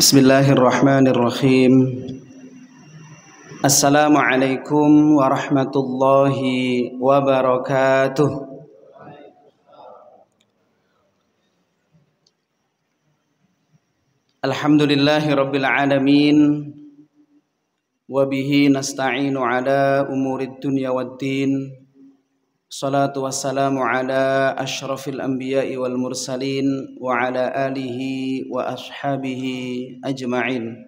Bismillahirrahmanirrahim. Assalamualaikum warahmatullahi wabarakatuh. Alhamdulillahi rabbil alamin. Wabihi nasta'inu ala umurid dunya waddin. Salatu wassalamu ala ashrafil anbiya'i wal mursalin wa ala alihi wa ashabihi ajma'in.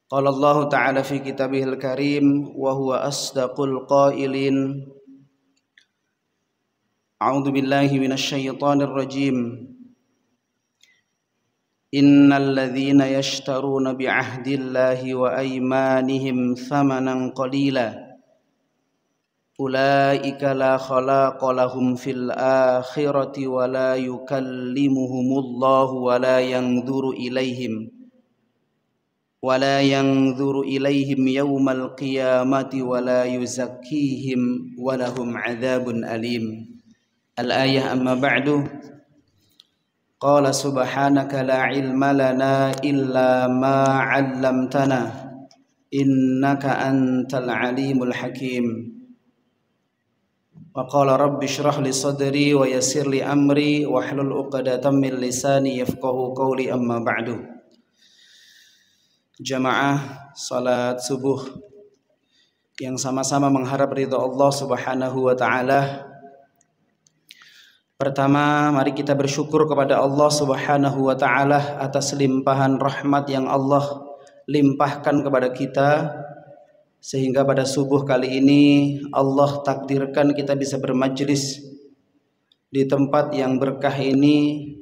Qala Allah ta'ala fi kitabihil karim wa huwa asdaqul qailin. A'udzu billahi minasy syaithanir rajim. Innal ladzina yashtaruna bi 'ahdillahi wa aymanihim thamanan qalila ulaika la khalaqa lahum fil akhirati wa la yukallimuhumullahu wa la yanzuru ilaihim yawmal qiyamati wa la yuzakkihim wa lahum 'adzabun alim. Al-ayah amma ba'du. Qala subhanaka la ilma lana illa ma 'allamtana innaka antal alimul hakim. Wa qala rabbi shrah li sadri wa yassir li amri wa hlul 'uqdatam min lisani yafqahu qawli amma ba'du. Jamaah salat subuh yang sama-sama mengharap ridha Allah Subhanahu wa taala. Pertama, mari kita bersyukur kepada Allah Subhanahu wa taala atas limpahan rahmat yang Allah limpahkan kepada kita, sehingga pada subuh kali ini Allah takdirkan kita bisa bermajlis di tempat yang berkah ini,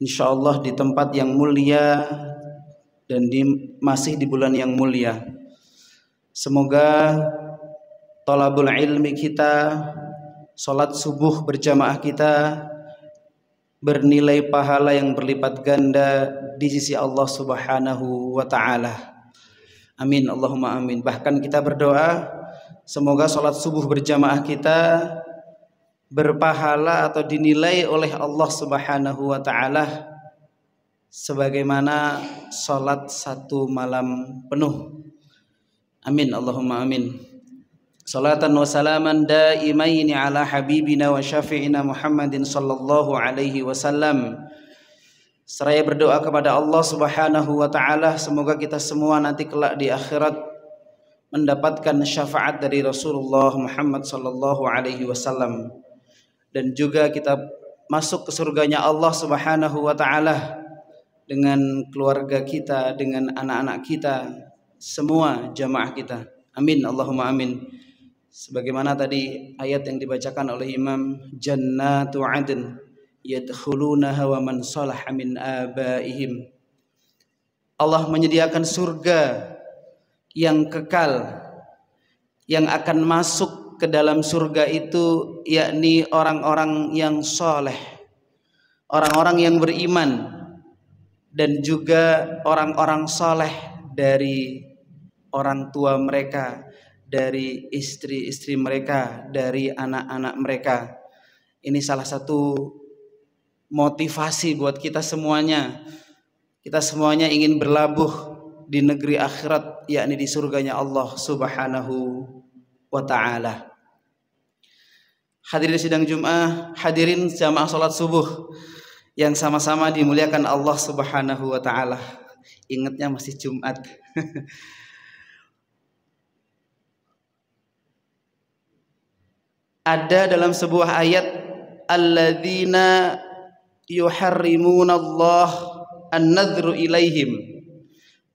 insyaallah di tempat yang mulia dan masih di bulan yang mulia. Semoga thalabul ilmi kita, salat subuh berjamaah kita bernilai pahala yang berlipat ganda di sisi Allah Subhanahu wa taala. Amin, Allahumma amin. Bahkan kita berdoa semoga sholat subuh berjamaah kita berpahala atau dinilai oleh Allah Subhanahu wa ta'ala sebagaimana sholat satu malam penuh. Amin, Allahumma amin. Salatan wa salaman daimaini ala habibina wa syafi'ina Muhammadin sallallahu alaihi wasallam. Seraya berdoa kepada Allah Subhanahu wa taala semoga kita semua nanti kelak di akhirat mendapatkan syafaat dari Rasulullah Muhammad sallallahu alaihi wasallam, dan juga kita masuk ke surganya Allah Subhanahu wa taala dengan keluarga kita, dengan anak-anak kita, semua jamaah kita. Amin, Allahumma amin. Sebagaimana tadi ayat yang dibacakan oleh Imam, jannatu adn yadkhulunaha wa man salaha min abaihim. Allah menyediakan surga yang kekal, yang akan masuk ke dalam surga itu yakni orang-orang yang soleh, orang-orang yang beriman, dan juga orang-orang soleh dari orang tua mereka, dari istri-istri mereka, dari anak-anak mereka. Ini salah satu motivasi buat kita semuanya. Kita semuanya ingin berlabuh di negeri akhirat, yakni di surganya Allah Subhanahu wa ta'ala. Hadirin sidang Jum'ah, hadirin jamaah salat subuh yang sama-sama dimuliakan Allah Subhanahu wa ta'ala. Ingatnya masih Jumat. Ada dalam sebuah ayat, alladzina yuharrimuna Allah an-nadhru ilaihim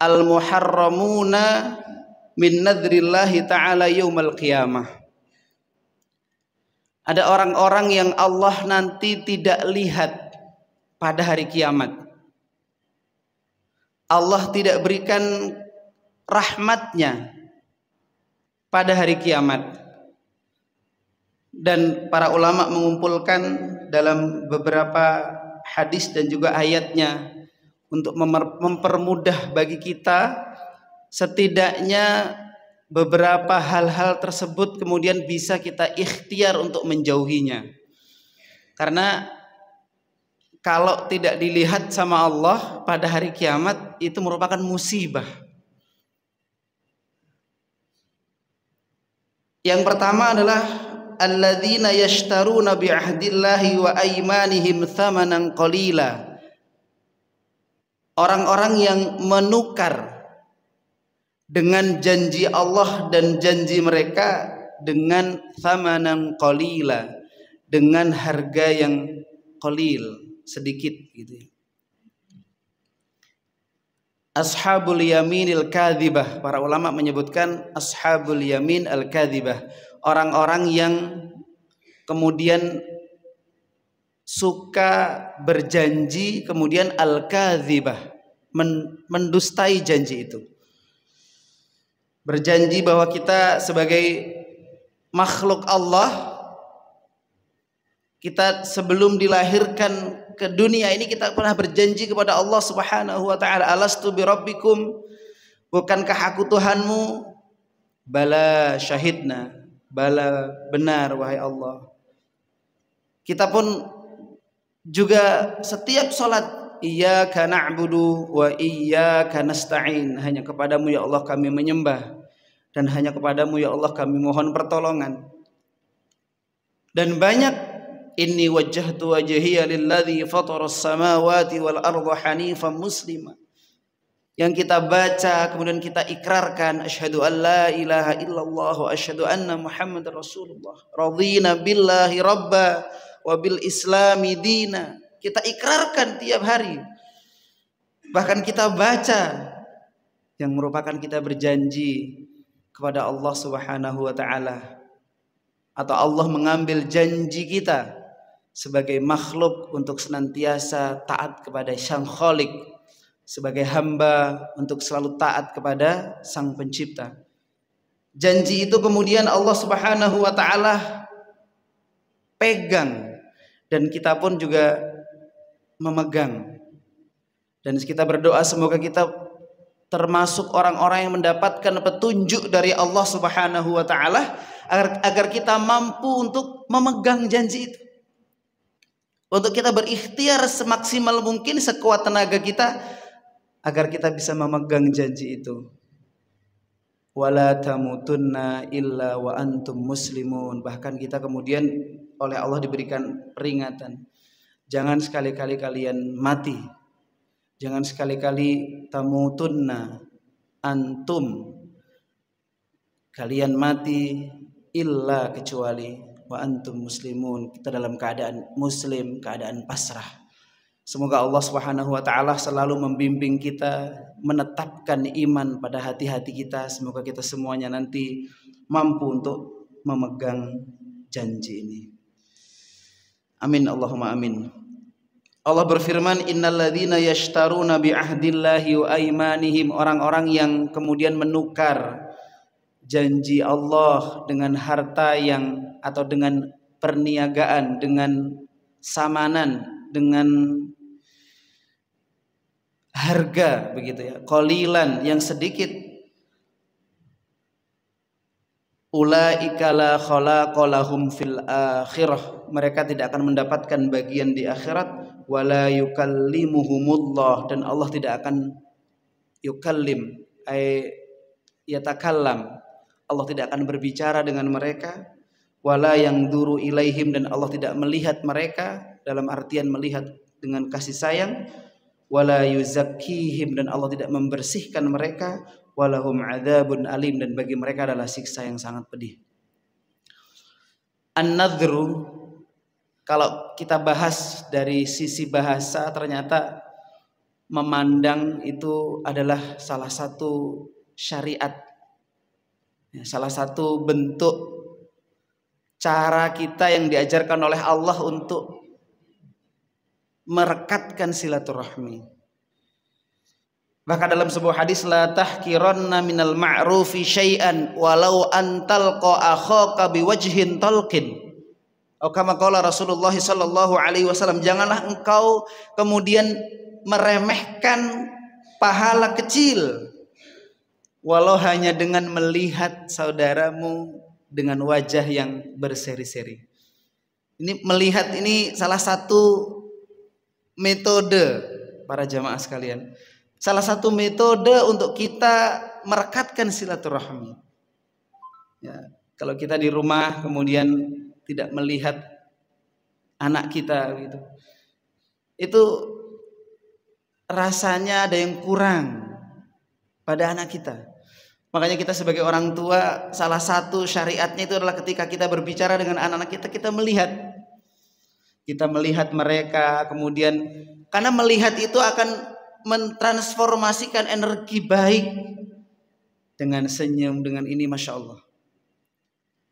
al-muharramuna min nadhrillahi ta'ala yaumal qiyamah. Ada orang-orang yang Allah nanti tidak lihat pada hari kiamat. Allah tidak berikan rahmatnya pada hari kiamat. Dan para ulama mengumpulkan dalam beberapa hadis dan juga ayatnya untuk mempermudah bagi kita setidaknya beberapa hal-hal tersebut kemudian bisa kita ikhtiar untuk menjauhinya. Karena kalau tidak dilihat sama Allah pada hari kiamat itu merupakan musibah. Yang pertama adalah alladzina yashtaruna bi ahdillahi wa aymanihim thamanan qalila. Orang-orang yang menukar dengan janji Allah dan janji mereka dengan thamanan qalila, dengan harga yang qalil, sedikit gitu ya. Ashabul yaminil kadzibah, para ulama menyebutkan ashabul yamin al kadzibah, orang-orang yang kemudian suka berjanji kemudian al kadzibah, mendustai janji itu. Berjanji bahwa kita sebagai makhluk Allah, kita sebelum dilahirkan ke dunia ini kita pernah berjanji kepada Allah Subhanahu wa taala, alastu birabbikum, bukankah aku Tuhanmu? Bala syahidna, bala benar wahai Allah. Kita pun juga setiap salat iyyaka na'budu wa iyyaka nasta'in, hanya kepadamu ya Allah kami menyembah dan hanya kepadamu ya Allah kami mohon pertolongan. Dan banyak inni wajjahtu wajhiya lilladzi fataras samawati wal arda hanifan muslima, yang kita baca kemudian kita ikrarkan, asyhadu an la ilaha illallah wa asyhadu anna muhammadar rasulullah, radhina billahi rabba wa bil islami dina. Kita ikrarkan tiap hari, bahkan kita baca, yang merupakan kita berjanji kepada Allah Subhanahu wa taala, atau Allah mengambil janji kita sebagai makhluk untuk senantiasa taat kepada Sang Khalik, sebagai hamba untuk selalu taat kepada Sang Pencipta. Janji itu kemudian Allah Subhanahu wa taala pegang dan kita pun juga memegang. Dan kita berdoa semoga kita termasuk orang-orang yang mendapatkan petunjuk dari Allah Subhanahu wa taala agar kita mampu untuk memegang janji itu. Untuk kita berikhtiar semaksimal mungkin sekuat tenaga kita agar kita bisa memegang janji itu. Wala tamutunna illa wa antum muslimun. Bahkan kita kemudian oleh Allah diberikan peringatan. Jangan sekali-kali kalian mati. Jangan sekali-kali tamutunna antum, kalian mati illa kecuali wa antum muslimun, kita dalam keadaan muslim, keadaan pasrah. Semoga Allah Subhanahu wa taala selalu membimbing kita, menetapkan iman pada hati-hati kita. Semoga kita semuanya nanti mampu untuk memegang janji ini. Amin Allahumma amin. Allah berfirman, innalladzina yashtaruna bi ahdillahi wa aymanihim, orang-orang yang kemudian menukar janji Allah dengan harta yang, atau dengan perniagaan, dengan samanan, dengan harga begitu ya, qalilan yang sedikit. Ulaika la khalaqa lahum fil akhirah, mereka tidak akan mendapatkan bagian di akhirat. Wala yukallimuhumullah, dan Allah tidak akan yukallim ay yatakallam, Allah tidak akan berbicara dengan mereka. Wala yang duru ilaihim, dan Allah tidak melihat mereka dalam artian melihat dengan kasih sayang. Wala yuzakkihim, dan Allah tidak membersihkan mereka. Walahum adzabun alim, dan bagi mereka adalah siksa yang sangat pedih. An-nadhru, kalau kita bahas dari sisi bahasa, ternyata memandang itu adalah salah satu syariat, salah satu bentuk cara kita yang diajarkan oleh Allah untuk merekatkan silaturahmi. Bahkan dalam sebuah hadis, la tahkiranna minal ma'rufi syai'an walau antalqa akhaka biwajhin talqin. Atau kama qala Rasulullah sallallahu alaihi wasallam, janganlah engkau kemudian meremehkan pahala kecil walau hanya dengan melihat saudaramu dengan wajah yang berseri-seri. Ini melihat ini salah satu metode para jamaah sekalian. Salah satu metode untuk kita merekatkan silaturahmi. Ya, kalau kita di rumah kemudian tidak melihat anak kita gitu, itu rasanya ada yang kurang pada anak kita. Makanya kita sebagai orang tua, salah satu syariatnya itu adalah ketika kita berbicara dengan anak-anak kita, kita melihat mereka, kemudian karena melihat itu akan mentransformasikan energi baik dengan senyum, dengan ini, masya Allah.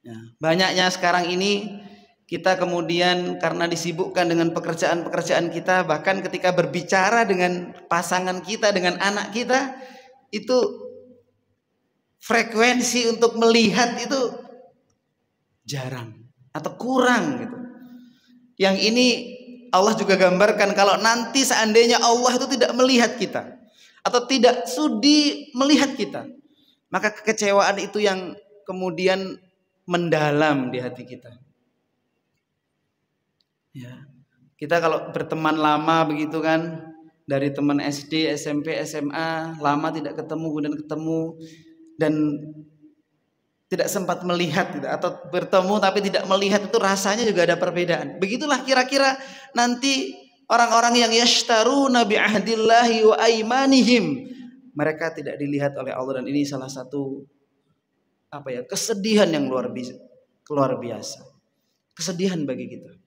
Ya, banyaknya sekarang ini kita kemudian karena disibukkan dengan pekerjaan-pekerjaan kita, bahkan ketika berbicara dengan pasangan kita, dengan anak kita, itu frekuensi untuk melihat itu jarang atau kurang gitu. Yang ini Allah juga gambarkan kalau nanti seandainya Allah itu tidak melihat kita atau tidak sudi melihat kita, maka kekecewaan itu yang kemudian mendalam di hati kita. Ya, kita kalau berteman lama begitu kan, dari teman SD, SMP, SMA, lama tidak ketemu, kemudian ketemu dan tidak sempat melihat gitu, atau bertemu tapi tidak melihat, itu rasanya juga ada perbedaan. Begitulah kira-kira nanti orang-orang yang yashtaruna bi ahdillahi wa aimanihim, mereka tidak dilihat oleh Allah, dan ini salah satu kesedihan yang luar biasa. Kesedihan bagi kita.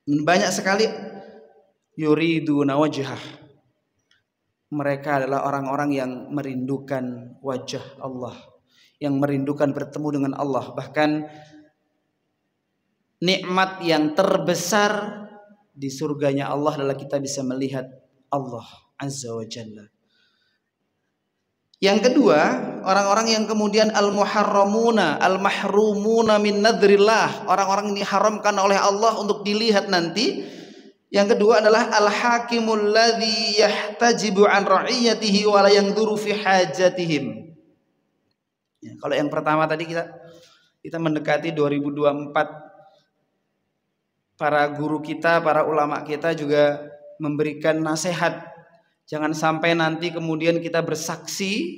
Banyak sekali yuriduna wajhah. Mereka adalah orang-orang yang merindukan wajah Allah, yang merindukan bertemu dengan Allah. Bahkan nikmat yang terbesar di surganya Allah adalah kita bisa melihat Allah Azza wa Jalla. Yang kedua, orang-orang yang kemudian al-muharramuna, al-mahrumuna min nadrillah, orang-orang ini diharamkan oleh Allah untuk dilihat nanti. Yang kedua adalah al-hakimul ladzi yahtajibu an ra'iyatihi wa la yanzuru fi hajatihim. Ya, kalau yang pertama tadi kita mendekati 2024, para guru kita, para ulama kita juga memberikan nasihat. Jangan sampai nanti kemudian kita bersaksi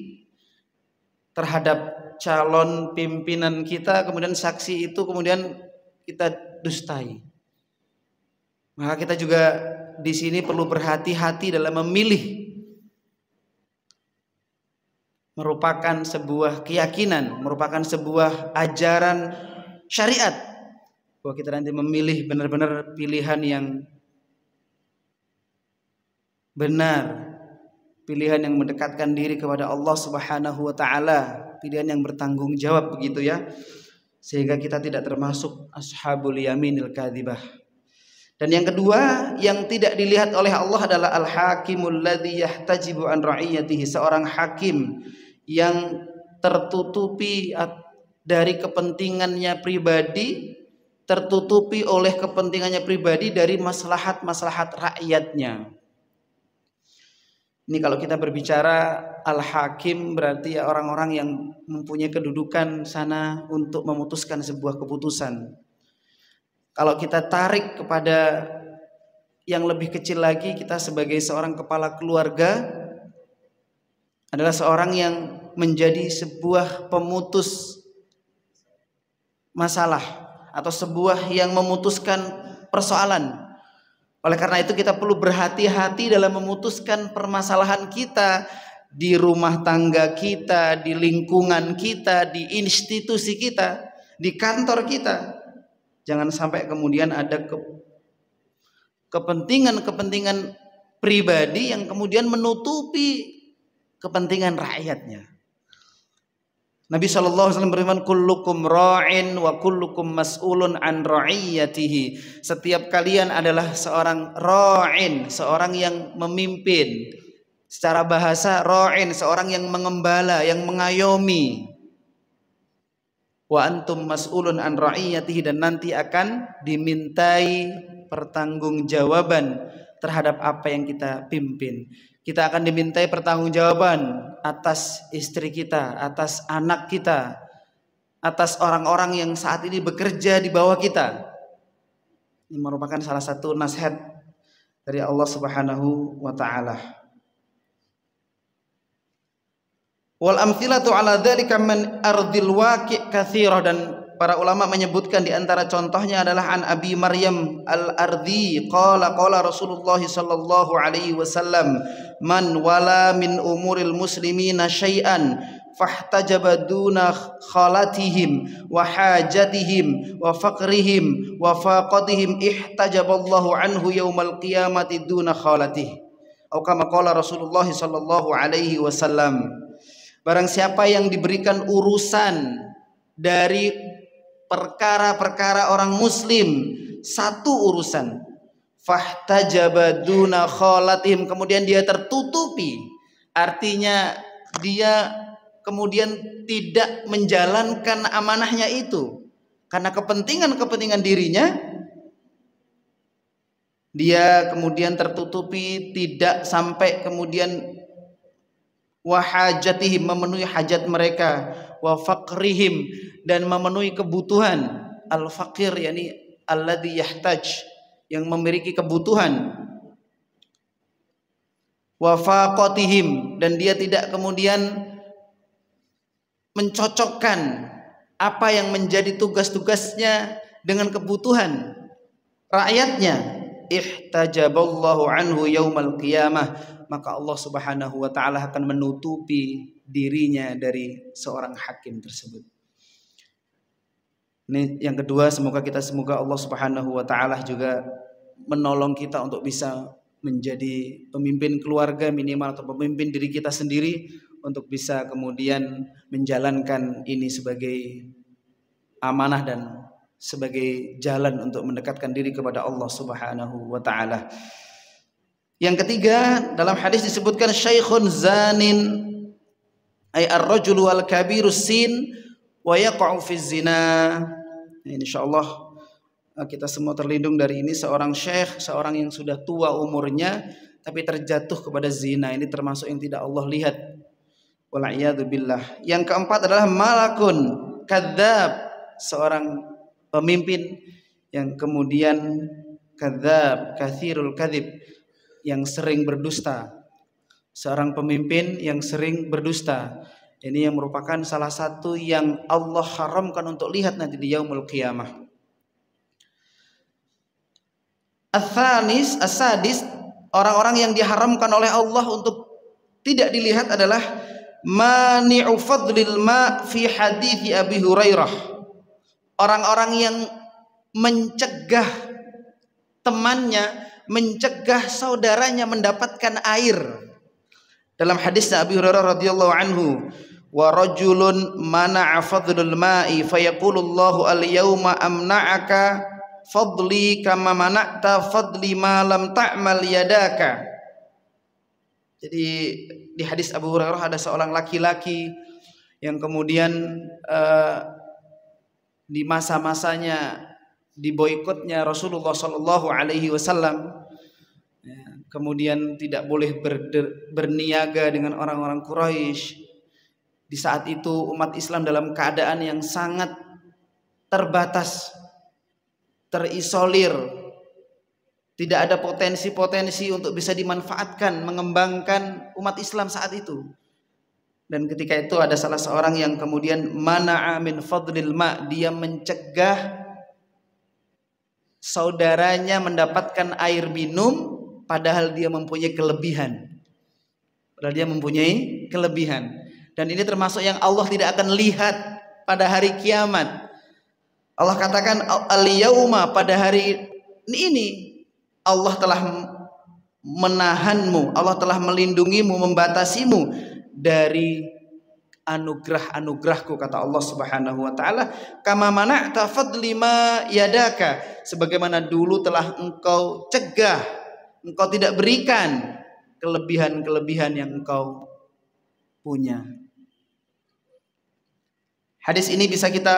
terhadap calon pimpinan kita, kemudian saksi itu kemudian kita dustai. Maka kita juga di sini perlu berhati-hati dalam memilih. Merupakan sebuah keyakinan, merupakan sebuah ajaran syariat, bahwa kita nanti memilih benar-benar pilihan yang benar, pilihan yang mendekatkan diri kepada Allah Subhanahu wa taala, pilihan yang bertanggung jawab begitu ya. Sehingga kita tidak termasuk ashabul yaminil kadzibah. Dan yang kedua yang tidak dilihat oleh Allah adalah al-hakimul ladzi yahtajibu an ra'iyatihi, seorang hakim yang tertutupi dari kepentingannya pribadi, tertutupi oleh kepentingannya pribadi dari maslahat-maslahat rakyatnya. Ini kalau kita berbicara al-hakim berarti ya orang-orang yang mempunyai kedudukan sana untuk memutuskan sebuah keputusan. Kalau kita tarik kepada yang lebih kecil lagi, kita sebagai seorang kepala keluarga adalah seorang yang menjadi sebuah pemutus masalah atau sebuah yang memutuskan persoalan. Oleh karena itu kita perlu berhati-hati dalam memutuskan permasalahan kita di rumah tangga kita, di lingkungan kita, di institusi kita, di kantor kita. Jangan sampai kemudian ada kepentingan-kepentingan pribadi yang kemudian menutupi kepentingan rakyatnya. Nabi SAW berfirman, kullukum ra'in wa kullukum mas'ulun an ra'iyatihi. Setiap kalian adalah seorang ra'in, seorang yang memimpin. Secara bahasa ra'in, seorang yang mengembala, yang mengayomi. Wa antum mas'ulun an ra'iyatihi, dan nanti akan dimintai pertanggungjawaban terhadap apa yang kita pimpin. Kita akan dimintai pertanggungjawaban atas istri kita, atas anak kita, atas orang-orang yang saat ini bekerja di bawah kita. Ini merupakan salah satu nasihat dari Allah Subhanahu wa taala. Wal amthilatu ala dzalika min ardil waqi' katsirah, dan para ulama menyebutkan di antara contohnya adalah an Abi Maryam al-Ardhi qala Rasulullah sallallahu alaihi wasallam man wala min umuril muslimina syai'an fahtajaba duna khalatihim wa hajatihim wa faqrihim wa faqatihim ihtajaballahu anhu yaumal qiyamati duna khalatih, atau kama qala Rasulullah sallallahu alaihi wasallam. Barang siapa yang diberikan urusan dari perkara-perkara orang muslim, satu urusan, fahtajaba duna khalatihim, kemudian dia tertutupi, artinya dia kemudian tidak menjalankan amanahnya itu karena kepentingan dirinya, dia kemudian tertutupi, tidak sampai kemudian wa hajatihim, memenuhi hajat mereka, wa faqrihim, dan memenuhi kebutuhan. Al faqir yakni alladzi yahtaj, yang memiliki kebutuhan. Wa faqatihim, dan dia tidak kemudian mencocokkan apa yang menjadi tugas-tugasnya dengan kebutuhan rakyatnya. Ihtajaballahu anhu yaumal qiyamah, maka Allah Subhanahu wa taala akan menutupi dirinya dari seorang hakim tersebut. Ini yang kedua, semoga Allah Subhanahu wa taala juga menolong kita untuk bisa menjadi pemimpin keluarga minimal, atau pemimpin diri kita sendiri, untuk bisa kemudian menjalankan ini sebagai amanah dan sebagai jalan untuk mendekatkan diri kepada Allah Subhanahu wa taala. Yang ketiga, dalam hadis disebutkan syaikhun zanin, ay ar-rajulu al-kabiru sin wa yaqa'u fi zina. Insyaallah kita semua terlindung dari ini. Seorang syekh, seorang yang sudah tua umurnya tapi terjatuh kepada zina, ini termasuk yang tidak Allah lihat. Wal'iyadu billah. Yang keempat adalah malakun kadzab, seorang pemimpin yang kemudian kadzab, katsirul kadzib, yang sering berdusta. Seorang pemimpin yang sering berdusta. Ini yang merupakan salah satu yang Allah haramkan untuk lihat nanti di yaumul qiyamah. As-sadis, orang-orang yang diharamkan oleh Allah untuk tidak dilihat adalah mani'u fadlil ma fi hadithi Abi Hurairah. Orang-orang yang mencegah temannya, mencegah saudaranya mendapatkan air. Dalam hadis Abi Hurairah radhiyallahu anhu, wa rajulun mana'a fadlul ma'i fayaqulullahu al-yawma amna'aka fadli kama mana'ta fadli ma lam ta'mal yadaka. Jadi di hadis Abu Hurairah ada seorang laki-laki yang kemudian di masa-masanya diboikotnya Rasulullah Shallallahu Alaihi Wasallam, kemudian tidak boleh berniaga dengan orang-orang Quraisy. Di saat itu umat Islam dalam keadaan yang sangat terbatas, terisolir, tidak ada potensi-potensi untuk bisa dimanfaatkan, mengembangkan umat Islam saat itu. Dan ketika itu ada salah seorang yang kemudian mana'a min fadlil ma', dia mencegah saudaranya mendapatkan air minum padahal dia mempunyai kelebihan. Dan ini termasuk yang Allah tidak akan lihat pada hari kiamat. Allah katakan al-yauma, pada hari ini Allah telah menahanmu, Allah telah melindungimu, membatasimu dari anugerah-anugerahku, kata Allah Subhanahu wa taala, kama mana'ta fadli ma yadaka, sebagaimana dulu telah engkau cegah, engkau tidak berikan kelebihan-kelebihan yang engkau punya. Hadis ini bisa kita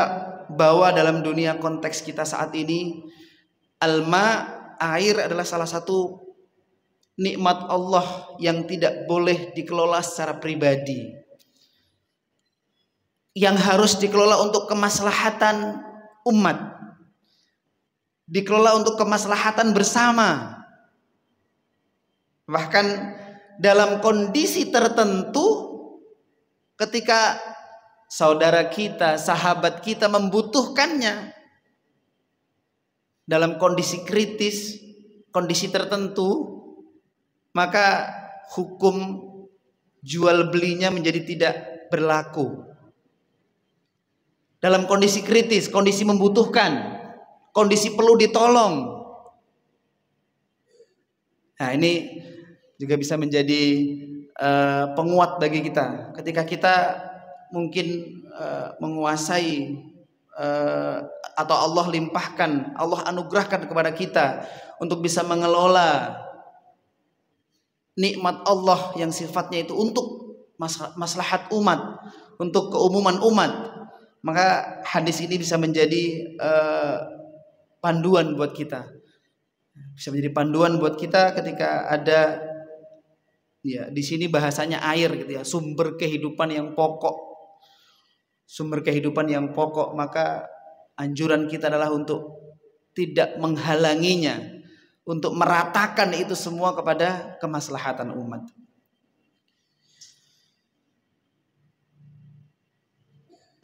bawa dalam dunia konteks kita saat ini. Alma, air, adalah salah satu nikmat Allah yang tidak boleh dikelola secara pribadi, yang harus dikelola untuk kemaslahatan umat, dikelola untuk kemaslahatan bersama. Bahkan dalam kondisi tertentu, ketika saudara kita, sahabat kita membutuhkannya dalam kondisi kritis, kondisi tertentu, maka hukum jual belinya menjadi tidak berlaku. Dalam kondisi kritis, kondisi membutuhkan, kondisi perlu ditolong. Nah, ini juga bisa menjadi penguat bagi kita. Ketika kita mungkin menguasai atau Allah limpahkan, Allah anugerahkan kepada kita untuk bisa mengelola nikmat Allah yang sifatnya itu untuk maslahat umat, untuk keumuman umat, maka hadis ini bisa menjadi panduan buat kita. Bisa menjadi panduan buat kita ketika ada, ya di sini bahasanya air gitu ya, sumber kehidupan yang pokok. Sumber kehidupan yang pokok, maka anjuran kita adalah untuk tidak menghalanginya, untuk meratakan itu semua kepada kemaslahatan umat.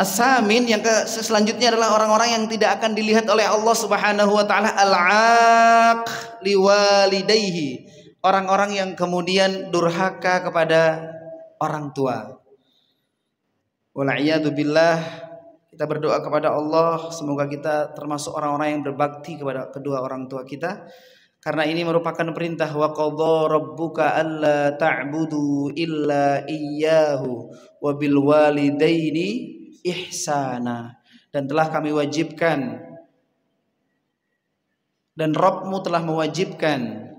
As-samin, yang selanjutnya adalah orang-orang yang tidak akan dilihat oleh Allah Subhanahu wa taala, al-aq liwalidayhi, orang-orang yang kemudian durhaka kepada orang tua. Wal'iyadu billah, kita berdoa kepada Allah semoga kita termasuk orang-orang yang berbakti kepada kedua orang tua kita, karena ini merupakan perintah. Wa qadha rabbuka alla ta'budu illa iyyahu wa bil walidaini ihsana, dan telah kami wajibkan, dan Rabbmu telah mewajibkan,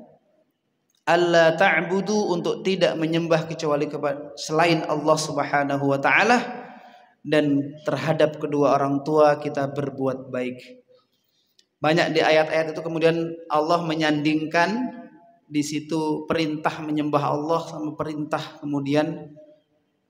alla ta'budu, untuk tidak menyembah kecuali kepada selain Allah Subhanahu wa taala, dan terhadap kedua orang tua kita berbuat baik. Banyak di ayat-ayat itu kemudian Allah menyandingkan di situ perintah menyembah Allah sama perintah kemudian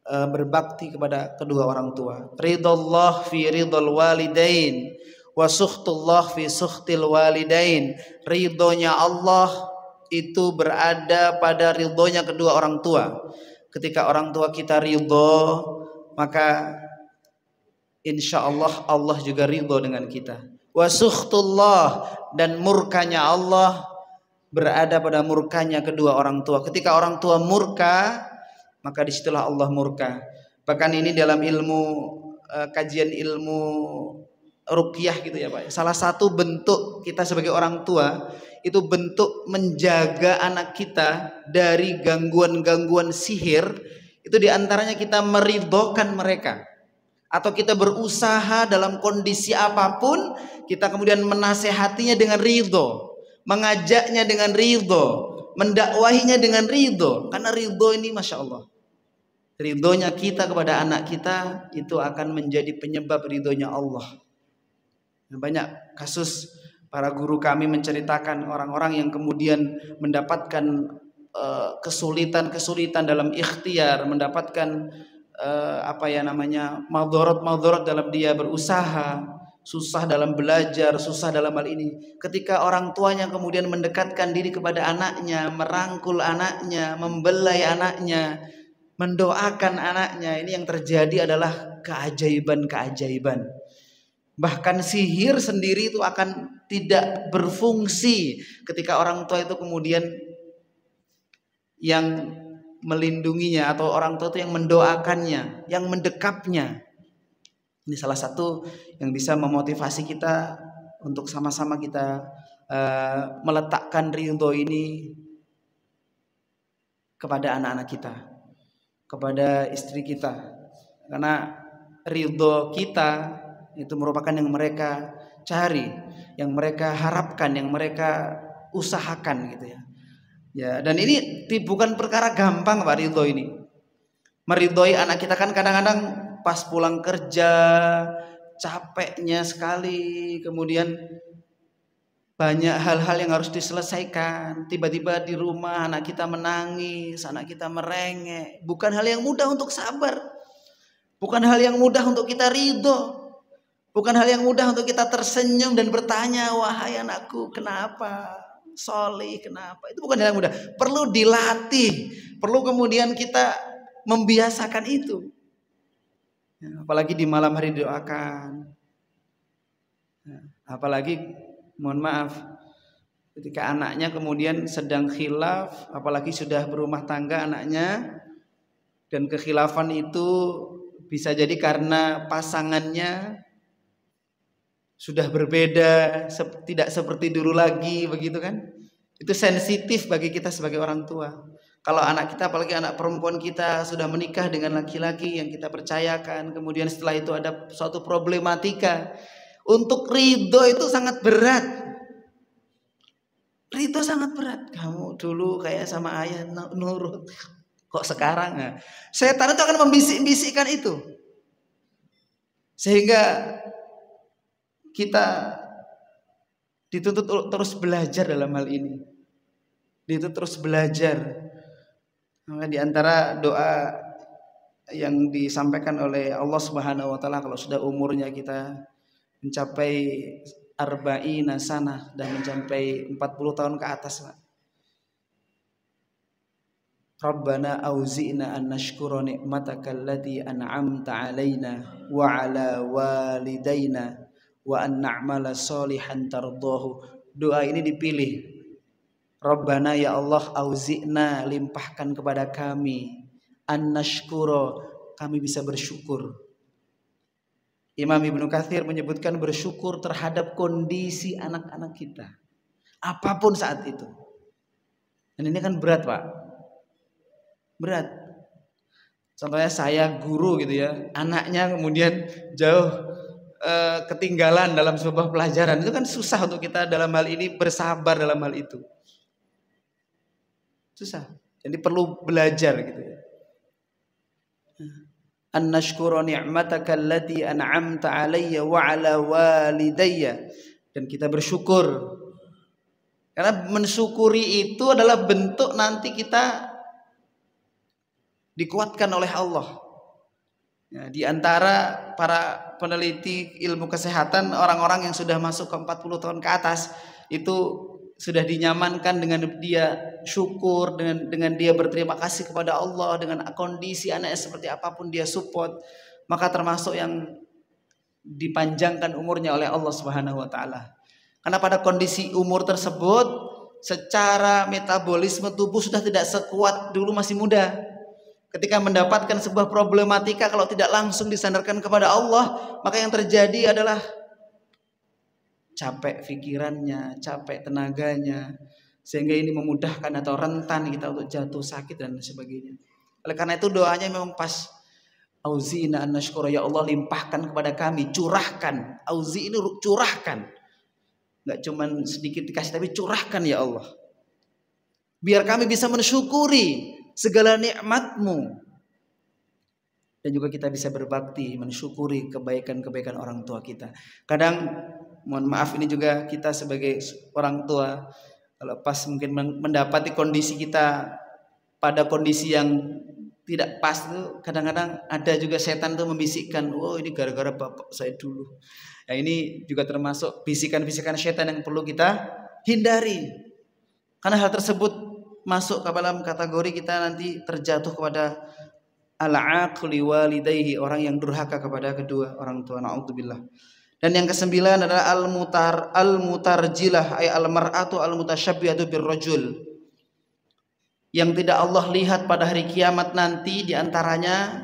berbakti kepada kedua orang tua. Ridallah fi ridal walidain wa sukhtullah fi sukhtil walidain. Ridhonya Allah itu berada pada ridhonya kedua orang tua. Ketika orang tua kita ridho, maka insya Allah Allah juga ridho dengan kita. Wa sukhtullah, dan murkanya Allah berada pada murkanya kedua orang tua. Ketika orang tua murka, maka disitulah Allah murka. Bahkan ini dalam ilmu kajian ilmu ruqyah gitu ya Pak. Salah satu bentuk kita sebagai orang tua itu bentuk menjaga anak kita dari gangguan-gangguan sihir, itu diantaranya kita meridhokan mereka, atau kita berusaha dalam kondisi apapun, kita kemudian menasehatinya dengan ridho, mengajaknya dengan ridho, mendakwahinya dengan ridho. Karena ridho ini Masya Allah, ridhonya kita kepada anak kita itu akan menjadi penyebab ridhonya Allah. Banyak kasus para guru kami menceritakan orang-orang yang kemudian mendapatkan kesulitan-kesulitan dalam ikhtiar, mendapatkan madharat dalam dia berusaha, susah dalam belajar, susah dalam hal ini. Ketika orang tuanya kemudian mendekatkan diri kepada anaknya, merangkul anaknya, membelai anaknya, mendoakan anaknya, ini yang terjadi adalah keajaiban-keajaiban. Bahkan sihir sendiri itu akan tidak berfungsi ketika orang tua itu kemudian yang melindunginya, atau orang tua itu yang mendoakannya, yang mendekapnya. Ini salah satu yang bisa memotivasi kita untuk sama-sama kita meletakkan ridho ini kepada anak-anak kita, kepada istri kita. Karena ridho kita itu merupakan yang mereka cari, yang mereka harapkan, yang mereka usahakan gitu ya. Ya, dan ini bukan perkara gampang Pak, ridho ini. Meridhoi anak kita kan kadang-kadang pas pulang kerja capeknya sekali, kemudian banyak hal-hal yang harus diselesaikan. Tiba-tiba di rumah anak kita menangis, anak kita merengek. Bukan hal yang mudah untuk sabar. Bukan hal yang mudah untuk kita ridho. Bukan hal yang mudah untuk kita tersenyum dan bertanya, wahai anakku, kenapa? solih, kenapa? Itu bukan hal yang mudah. Perlu dilatih, perlu kemudian kita membiasakan itu. Ya, apalagi di malam hari didoakan. Ya, apalagi mohon maaf ketika anaknya kemudian sedang khilaf, apalagi sudah berumah tangga anaknya, dan kekhilafan itu bisa jadi karena pasangannya sudah berbeda, tidak seperti dulu lagi, begitu kan? Itu sensitif bagi kita sebagai orang tua. Kalau anak kita, apalagi anak perempuan kita sudah menikah dengan laki-laki yang kita percayakan, kemudian setelah itu ada suatu problematika, untuk ridho itu sangat berat. Ridho sangat berat. Kamu dulu kayak sama ayah nurut, kok sekarang ya? Setan itu akan membisik-bisikkan itu, sehingga kita dituntut terus belajar dalam hal ini. Dituntut terus belajar. Maka di antara doa yang disampaikan oleh Allah Subhanahu wa taala kalau sudah umurnya kita mencapai arba'ina sanah dan mencapai 40 tahun ke atas, Pak. Rabbana auzi'na an nashkura ni'mataka allati an'amta 'alaina wa 'ala walidaina wa an na'mala sholihan tardahu. Doa ini dipilih. Rabbana, ya Allah, auzi'na, limpahkan kepada kami, an nashkura, kami bisa bersyukur. Imam Ibnu Katsir menyebutkan bersyukur terhadap kondisi anak-anak kita, apapun saat itu. Dan ini kan berat, Pak. Berat. Contohnya saya guru gitu ya, anaknya kemudian jauh ketinggalan dalam sebuah pelajaran, itu kan susah untuk kita dalam hal ini bersabar dalam hal itu. Susah. Jadi perlu belajar gitu ya. An nashkura ni'mataka allati an'amta 'alayya wa 'ala walidayya, dan kita bersyukur. Karena mensyukuri itu adalah bentuk nanti kita dikuatkan oleh Allah. Ya, di antara para peneliti ilmu kesehatan, orang-orang yang sudah masuk ke 40 tahun ke atas itu sudah dinyamankan dengan dia syukur, dengan dia berterima kasih kepada Allah, dengan kondisi anaknya seperti apapun dia support, maka termasuk yang dipanjangkan umurnya oleh Allah Subhanahu wa taala. Karena pada kondisi umur tersebut secara metabolisme tubuh sudah tidak sekuat dulu masih muda. Ketika mendapatkan sebuah problematika, kalau tidak langsung disandarkan kepada Allah, maka yang terjadi adalah capek pikirannya, capek tenaganya, sehingga ini memudahkan atau rentan kita untuk jatuh sakit dan sebagainya. Oleh karena itu doanya memang pas. Auzi'na an nashkura, ya Allah, limpahkan kepada kami, curahkan. Auzi ini curahkan, nggak cuman sedikit dikasih, tapi curahkan ya Allah, biar kami bisa mensyukuri segala nikmat-Mu, dan juga kita bisa berbakti mensyukuri kebaikan-kebaikan orang tua kita. Kadang mohon maaf, ini juga kita sebagai orang tua, kalau pas mungkin mendapati kondisi kita pada kondisi yang tidak pas tuh, kadang-kadang ada juga setan tuh membisikkan, oh ini gara-gara bapak saya dulu. Nah, ini juga termasuk bisikan-bisikan setan yang perlu kita hindari, karena hal tersebut masuk ke dalam kategori kita nanti terjatuh kepada al-aqli walidayhi, orang yang durhaka kepada kedua orang tua. Na'udzubillah. Dan yang kesembilan adalah al-mutarjilah, ay al-mar'atu al-mutasyabbihatu birrajul, yang tidak Allah lihat pada hari kiamat nanti. Di antaranya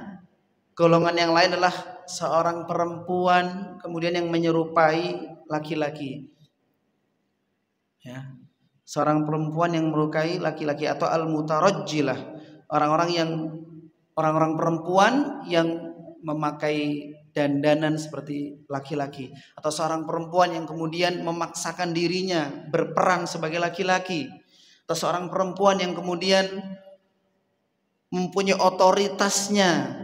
golongan yang lain adalah seorang perempuan kemudian yang menyerupai laki-laki. Ya. Seorang perempuan yang menyerupai laki-laki, atau al-mutarajjilah, orang-orang perempuan yang memakai dandanan seperti laki-laki, atau seorang perempuan yang kemudian memaksakan dirinya berperan sebagai laki-laki, atau seorang perempuan yang kemudian mempunyai otoritasnya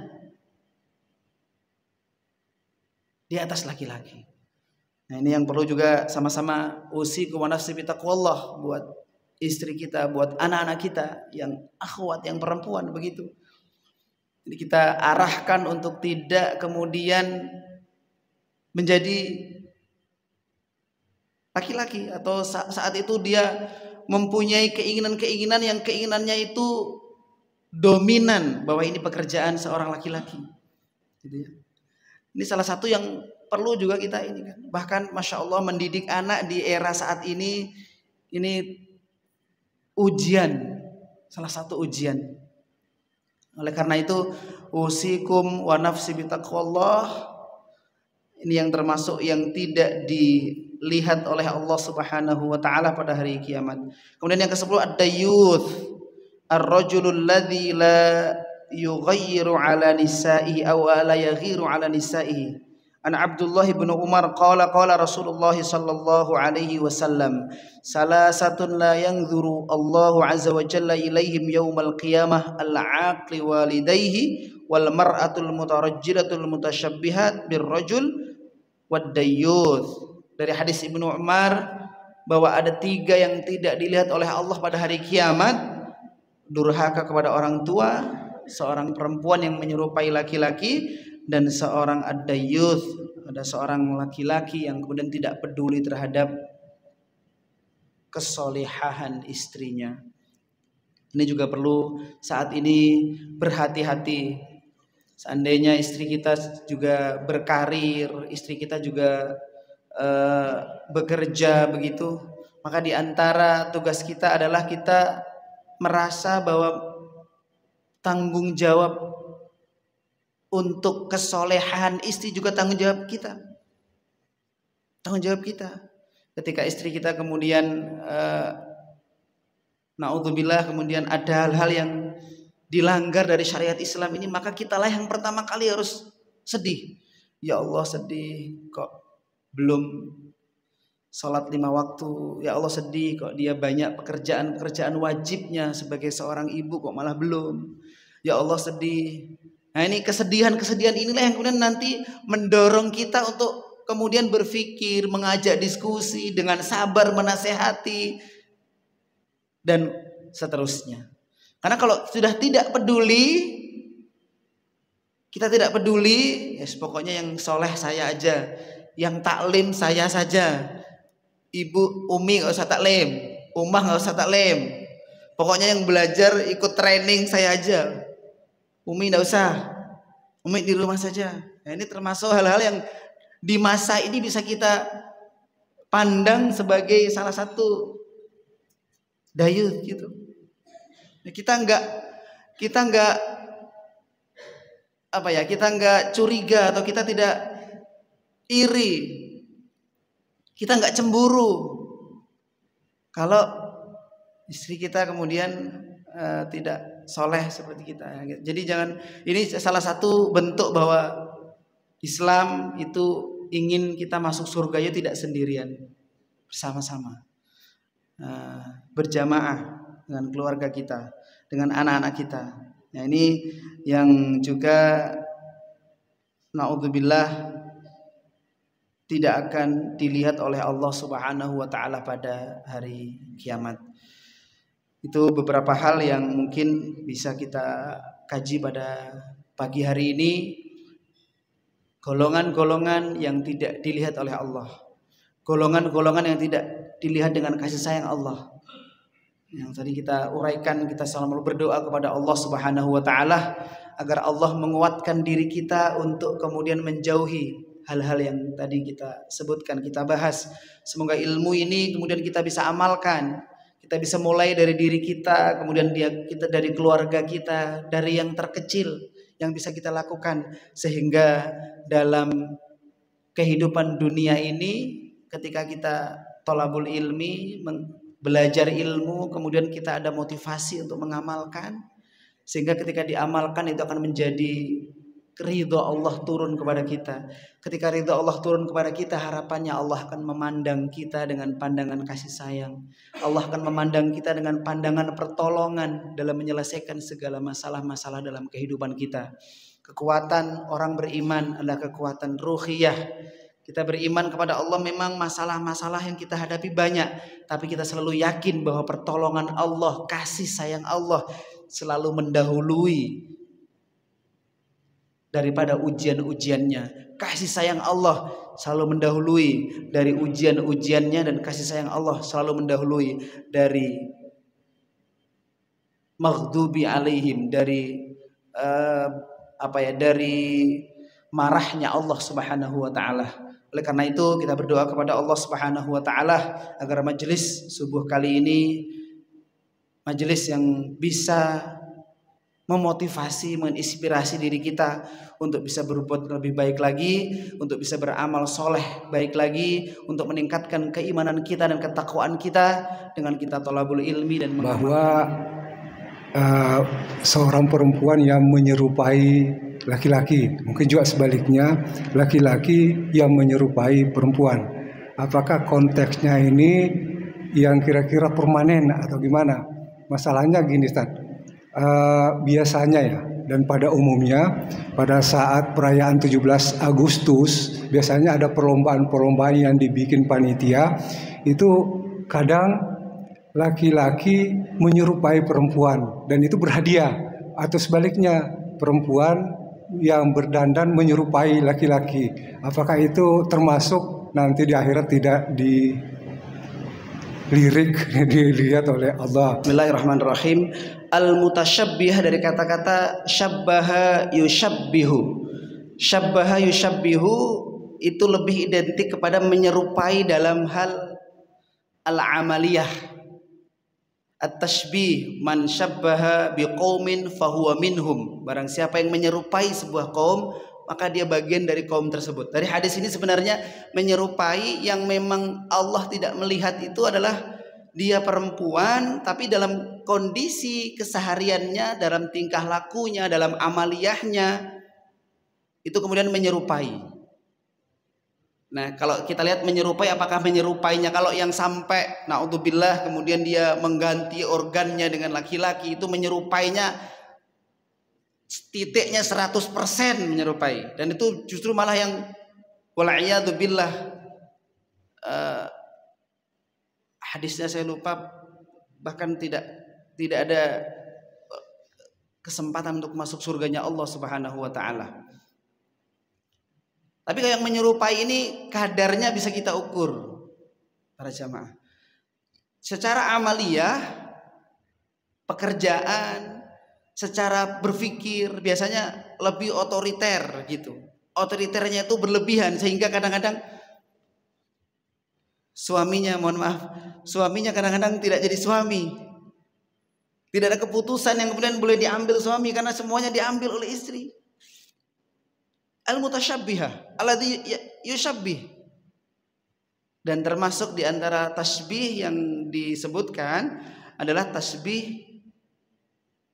di atas laki-laki. Nah, ini yang perlu juga sama-sama usikum wa nafsi bitaqwallah, buat istri kita, buat anak-anak kita yang akhwat, yang perempuan begitu. Jadi kita arahkan untuk tidak kemudian menjadi laki-laki, atau saat itu dia mempunyai keinginan-keinginan yang keinginannya itu dominan bahwa ini pekerjaan seorang laki-laki, gitu ya. Ini salah satu yang perlu juga kita ini kan. Bahkan Masya Allah mendidik anak di era saat ini ujian, salah satu ujian. Oleh karena itu usikum wa nafsi bitaqwallah. Ini yang termasuk yang tidak dilihat oleh Allah Subhanahu wa taala pada hari kiamat. Kemudian yang ke-10 ad-dayyuth, ar-rajulul ladzi la yughayyiru ala nisa'ihi aw la yaghiru ala nisa'ihi. An Abdullah bin Umar qala Rasulullah sallallahu alaihi wasallam, salasatun la yanzuru Allahu azza wa jalla ilaihim yaumal qiyamah al-aqli walidayhi wal mar'atul mutarajjilatul mutashabbihat birrajul wad-dayyuth. Dari hadis Ibnu Umar bahwa ada 3 yang tidak dilihat oleh Allah pada hari kiamat: durhaka kepada orang tua, seorang perempuan yang menyerupai laki-laki, dan seorang ad-dayyuth, ada seorang laki-laki yang kemudian tidak peduli terhadap kesolehahan istrinya. Ini juga perlu saat ini berhati-hati. Seandainya istri kita juga berkarir, istri kita juga bekerja begitu, maka di antara tugas kita adalah kita merasa bahwa tanggung jawab untuk kesolehan istri juga tanggung jawab kita. Tanggung jawab kita. Ketika istri kita kemudian naudzubillah kemudian ada hal-hal yang dilanggar dari syariat Islam ini, maka kitalah yang pertama kali harus sedih. Ya Allah, sedih kok belum sholat 5 waktu. Ya Allah, sedih kok dia banyak pekerjaan wajibnya sebagai seorang ibu kok malah belum. Ya Allah, sedih. Nah, ini kesedihan inilah yang kemudian nanti mendorong kita untuk kemudian berpikir, mengajak diskusi dengan sabar, menasehati dan seterusnya. Karena kalau sudah tidak peduli, kita tidak peduli, ya pokoknya yang soleh saya aja, yang taklim saya saja. Ibu Umi gak usah taklim, Umah gak usah taklim, pokoknya yang belajar ikut training saya aja. Umi gak usah, Umi di rumah saja. Nah, ini termasuk hal-hal yang di masa ini bisa kita pandang sebagai salah satu dayuth gitu. Kita nggak curiga atau kita tidak iri, kita nggak cemburu kalau istri kita kemudian tidak soleh seperti kita. Jadi ini salah satu bentuk bahwa Islam itu ingin kita masuk surganya tidak sendirian, bersama-sama, berjamaah dengan keluarga kita, dengan anak-anak kita. Nah, ini yang juga naudzubillah tidak akan dilihat oleh Allah Subhanahu wa taala pada hari kiamat. Itu beberapa hal yang mungkin bisa kita kaji pada pagi hari ini. Golongan-golongan yang tidak dilihat oleh Allah, golongan-golongan yang tidak dilihat dengan kasih sayang Allah. Yang tadi kita uraikan, kita selalu berdoa kepada Allah Subhanahu wa taala agar Allah menguatkan diri kita untuk kemudian menjauhi hal-hal yang tadi kita sebutkan, kita bahas. Semoga ilmu ini kemudian kita bisa amalkan. Kita bisa mulai dari diri kita, kemudian kita dari keluarga kita, dari yang terkecil yang bisa kita lakukan, sehingga dalam kehidupan dunia ini ketika kita thalabul ilmi, belajar ilmu, kemudian kita ada motivasi untuk mengamalkan, sehingga ketika diamalkan itu akan menjadi ridho Allah turun kepada kita. Ketika ridho Allah turun kepada kita, harapannya Allah akan memandang kita dengan pandangan kasih sayang. Allah akan memandang kita dengan pandangan pertolongan dalam menyelesaikan segala masalah-masalah dalam kehidupan kita. Kekuatan orang beriman adalah kekuatan ruhiyah. Kita beriman kepada Allah, memang masalah-masalah yang kita hadapi banyak, tapi kita selalu yakin bahwa pertolongan Allah, kasih sayang Allah selalu mendahului daripada ujian-ujiannya. Kasih sayang Allah selalu mendahului dari ujian-ujiannya, dan kasih sayang Allah selalu mendahului dari maghdubi alaihim, dari dari marahnya Allah Subhanahu wa taala. Oleh karena itu kita berdoa kepada Allah Subhanahu wa taala agar majelis subuh kali ini majelis yang bisa memotivasi, menginspirasi diri kita untuk bisa berbuat lebih baik lagi, untuk bisa beramal soleh baik lagi, untuk meningkatkan keimanan kita dan ketakwaan kita dengan kita thalabul ilmi dan bahwa seorang perempuan yang menyerupai laki-laki, mungkin juga sebaliknya laki-laki yang menyerupai perempuan. Apakah konteksnya ini yang kira-kira permanen atau gimana? Masalahnya gini, Ustaz. Biasanya ya, dan pada umumnya pada saat perayaan 17 Agustus biasanya ada perlombaan-perlombaan yang dibikin panitia, itu kadang laki-laki menyerupai perempuan dan itu berhadiah, atau sebaliknya perempuan yang berdandan menyerupai laki-laki. Apakah itu termasuk nanti di akhirat tidak dilirik dilihat oleh Allah? Bismillahirrahmanirrahim. Al-mutasyabbih dari kata-kata syabbaha yusyabbihu. Syabbaha yusyabbihu itu lebih identik kepada menyerupai dalam hal al-amaliyah. At-tashbih, man syabbaha biqaumin fahuwa minhum. Barang siapa yang menyerupai sebuah kaum, maka dia bagian dari kaum tersebut. Dari hadis ini sebenarnya menyerupai yang memang Allah tidak melihat itu adalah dia perempuan, tapi dalam kondisi kesehariannya, dalam tingkah lakunya, dalam amaliyahnya, itu kemudian menyerupai. Nah, kalau kita lihat menyerupai, apakah menyerupainya? Kalau yang sampai naudzubillah kemudian dia mengganti organnya dengan laki-laki, itu menyerupainya titiknya 100% menyerupai. Dan itu justru malah yang wal'iyadzubillah, hadisnya saya lupa, bahkan tidak ada kesempatan untuk masuk surganya Allah Subhanahu wa taala. Tapi kalau yang menyerupai ini kadarnya bisa kita ukur para jamaah. Secara amaliyah, pekerjaan, secara berpikir biasanya lebih otoriter gitu. Otoriternya itu berlebihan sehingga kadang-kadang suaminya kadang-kadang tidak jadi suami. Tidak ada keputusan yang kemudian boleh diambil suami karena semuanya diambil oleh istri. Al-mutasyabbihah alladzi yusyabbih. Dan termasuk di antara tasbih yang disebutkan adalah tasbih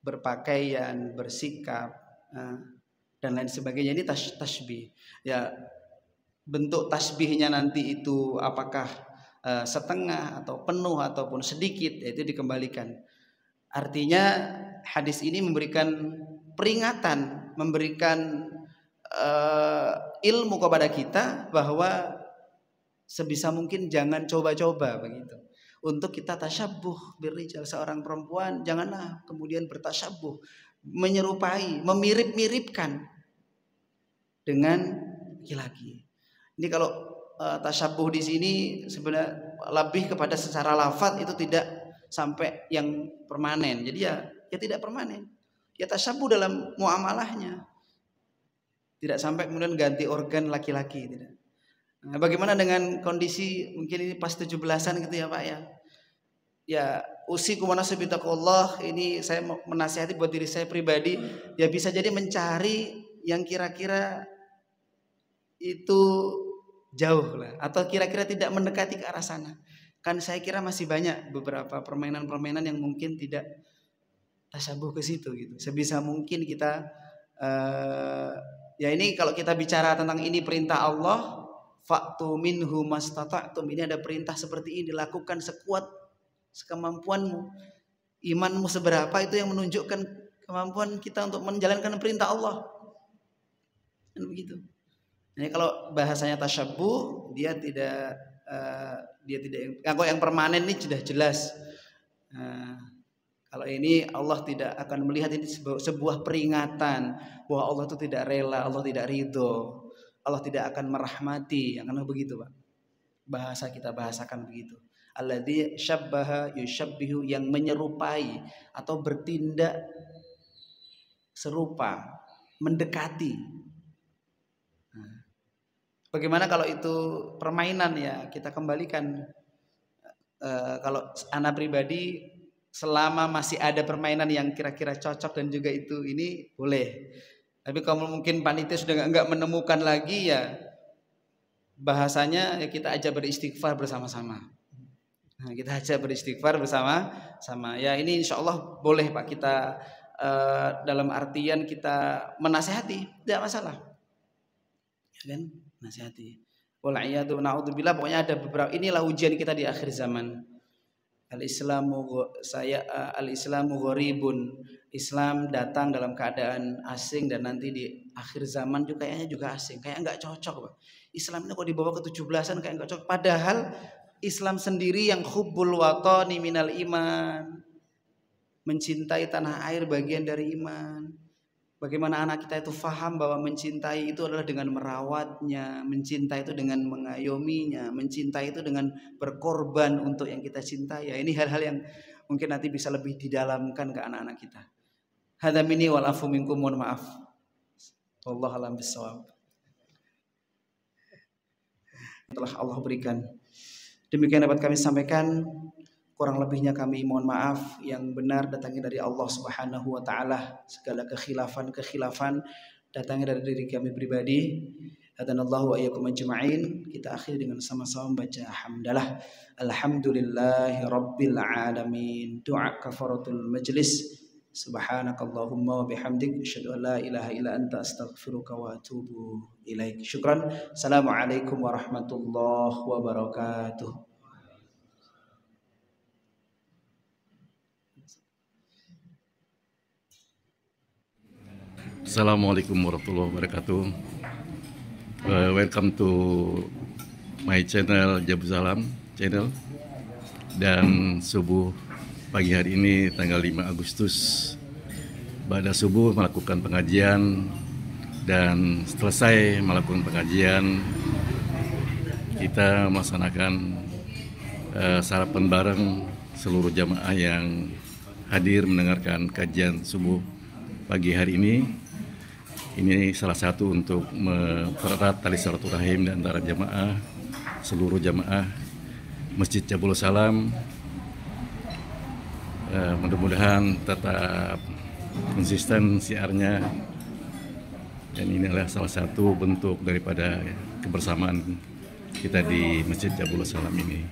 berpakaian, bersikap dan lain sebagainya. Ini tasbih. Ya, bentuk tasbihnya nanti itu apakah setengah atau penuh ataupun sedikit, itu dikembalikan. Artinya hadis ini memberikan peringatan, memberikan ilmu kepada kita bahwa sebisa mungkin jangan coba-coba begitu untuk kita tasyabbuh birrijal. Seorang perempuan janganlah kemudian bertasyabbuh, menyerupai, memirip-miripkan dengan laki-laki. Ini kalau tasyabbuh di sini sebenarnya lebih kepada secara lafaz, itu tidak sampai yang permanen. Jadi ya tidak permanen. Ya tasyabbuh dalam muamalahnya. Tidak sampai kemudian ganti organ laki-laki, tidak. Nah, bagaimana dengan kondisi mungkin ini pas 17-an gitu ya Pak ya. Ya usikum wa nafsi bittaqullah, ini saya menasihati buat diri saya pribadi, ya bisa jadi mencari yang kira-kira itu jauh lah, atau kira-kira tidak mendekati ke arah sana. Kan saya kira masih banyak beberapa permainan-permainan yang mungkin tidak tasabuh ke situ gitu. Sebisa mungkin kita ya ini kalau kita bicara tentang ini perintah Allah, fa'tu minhu mastata'tum, ini ada perintah seperti ini, lakukan sekuat sekemampuanmu. Imanmu seberapa itu yang menunjukkan kemampuan kita untuk menjalankan perintah Allah. Dan begitu. Jadi kalau bahasanya tasyabbuh, dia tidak kalau yang permanen ini sudah jelas. Kalau ini Allah tidak akan melihat ini sebuah peringatan bahwa Allah itu tidak rela, Allah tidak ridho. Allah tidak akan merahmati, yang kan begitu Pak. Bahasa kita bahasakan begitu. Alladzi syabbaha yusyabbihu, yang menyerupai atau bertindak serupa, mendekati. Nah, bagaimana kalau itu permainan ya, kita kembalikan. Kalau anak pribadi selama masih ada permainan yang kira-kira cocok dan juga ini boleh. Tapi kalau mungkin panitia sudah nggak menemukan lagi ya bahasanya ya kita ajak beristighfar bersama-sama. Nah, kita ajak beristighfar bersama-sama. Ya ini insya Allah boleh Pak kita dalam artian kita menasehati, tidak masalah. Ya kan? Nasihati. Wal'iyadu na'udzubillah, pokoknya ada beberapa, inilah ujian kita di akhir zaman. Al-Islamu gharibun. Islam datang dalam keadaan asing dan nanti di akhir zaman juga kayaknya juga asing. Kayak nggak cocok Pak. Islam ini kok dibawa ke 17-an kayak nggak cocok. Padahal Islam sendiri yang hubbul watani minal iman. Mencintai tanah air bagian dari iman. Bagaimana anak kita itu faham bahwa mencintai itu adalah dengan merawatnya, mencintai itu dengan mengayominya, mencintai itu dengan berkorban untuk yang kita cintai. Ya, ini hal-hal yang mungkin nanti bisa lebih didalamkan ke anak-anak kita. Hadza minni wal afu minkum, mohon maaf. Wallahu a'lam bishawab. Telah Allah berikan. Demikian dapat kami sampaikan. Kurang lebihnya kami mohon maaf, yang benar datangnya dari Allah Subhanahu wa taala. Segala kekhilafan datangnya dari diri kami pribadi. Hadanallahu wa iyyakum ajma'in. Kita akhiri dengan sama-sama membaca hamdalah. Alhamdulillahi rabbil alamin. Doa kafaratul majlis. Subhanakallahumma wa bihamdik asyhadu an la ilaha illa anta astaghfiruka wa atubu ilaik. Syukran. Assalamualaikum warahmatullahi wabarakatuh. Assalamualaikum warahmatullahi wabarakatuh. Welcome to my channel Jabu Salam channel. Dan subuh pagi hari ini tanggal 5 Agustus pada subuh melakukan pengajian, dan selesai melakukan pengajian kita melaksanakan sarapan bareng seluruh jamaah yang hadir mendengarkan kajian subuh pagi hari ini. Ini salah satu untuk mempererat tali silaturahim di antara jamaah, seluruh jamaah Masjid Jabul Salam. Mudah-mudahan tetap konsisten siarnya, dan inilah salah satu bentuk daripada kebersamaan kita di Masjid Jabul Salam ini.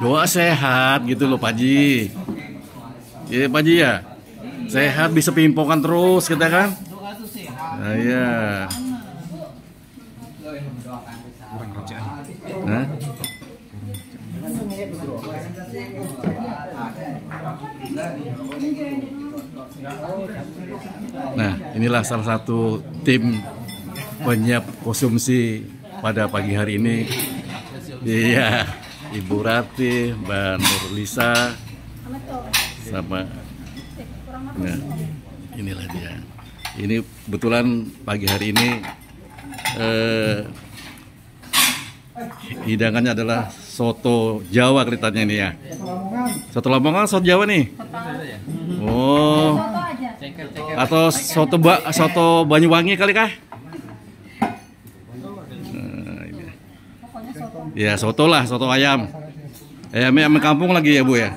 Doa sehat gitu loh Pak Ji. Iya Pak Ji ya. Sehat bisa pimpokan terus kita kan. Nah, iya. Nah. Nah, inilah salah satu tim penyiap konsumsi pada pagi hari ini. Iya, Ibu Rati, Mbak Nurlisa, sama. Nah, inilah dia. Ini kebetulan pagi hari ini hidangannya adalah soto Jawa kelihatannya ini ya. Soto Lamongan, soto Jawa nih. Oh. Atau soto Banyuwangi kali kah? Nah, ini. Ya soto lah, soto ayam. Ayam kampung lagi ya Bu ya.